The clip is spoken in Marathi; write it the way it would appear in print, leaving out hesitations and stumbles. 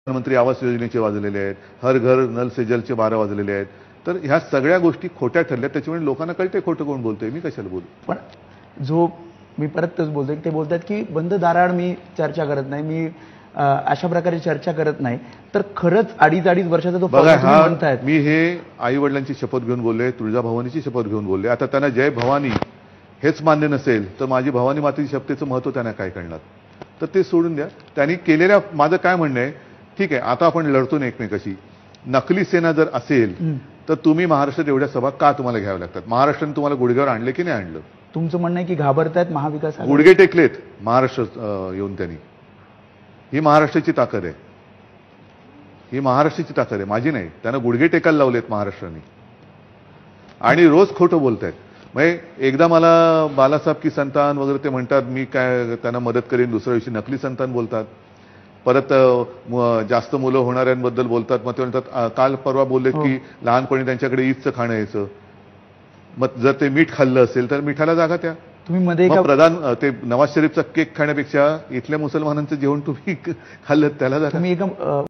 प्रधानमंत्री आवास योजनेचे वाजलेले आहेत, हर घर नल से जलचे 12 वाजलेले आहेत. तर ह्या सगळ्या गोष्टी खोट्या ठरल्या. त्याच्यामुळे लोकांना कळते खोटं कोण बोलतोय, मी कशाला बोलू. पण जो मी परत तेच बोलतोय, ते बोलतात की बंद दाराआड मी चर्चा करत नाही, मी अशा प्रकारे चर्चा करत नाही. तर खरंच 2.5 वर्षाचा तो बघा, हा म्हणतायत. मी हे आई वडिलांची शपथ घेऊन बोलले, तुळजाभवानीची शपथ घेऊन बोलले. आता त्यांना जय भवानी हेच मान्य नसेल तर माझी भवानी मातेची शपथेचं महत्त्व त्यांना काय कळणार. तर ते सोडून द्या. त्यांनी केलेल्या, माझं काय म्हणणं आहे, ठीक आहे आता आपण लढतो ना एकमेकाशी. नकली सेना जर असेल तर तुम्ही महाराष्ट्रात एवढ्या सभा का तुम्हाला घ्याव्या लागतात. महाराष्ट्राने तुम्हाला गुडघ्यावर आणले की नाही आणलं. तुमचं म्हणणं आहे की घाबरतायत महाविकास आघाडी. गुडघे टेकलेत महाराष्ट्र येऊन त्यांनी. ही महाराष्ट्राची ताकद आहे, ही महाराष्ट्राची ताकद आहे, माझी नाही. त्यांना गुडघे टेकायला लावलेत महाराष्ट्राने आणि रोज खोटं बोलतायत. म्हणजे एकदा मला बालासाहेब की संतान वगैरे ते म्हणतात, मी काय त्यांना मदत करेन. दुसऱ्या दिवशी नकली संतान बोलतात. परत जास्त मुलं होणाऱ्यांबद्दल बोलतात. मग ते म्हणतात काल परवा बोललेत की लहानपणी त्यांच्याकडे ईदचं खाणं यायचं. मग जर ते मीठ खाल्लं असेल तर मिठाला जागा त्या. तुम्ही मध्ये ते नवाज शरीफचा केक खाण्यापेक्षा इथल्या मुसलमानांचं जेवण तुम्ही खाल्लं त्याला जागा. तुम्ही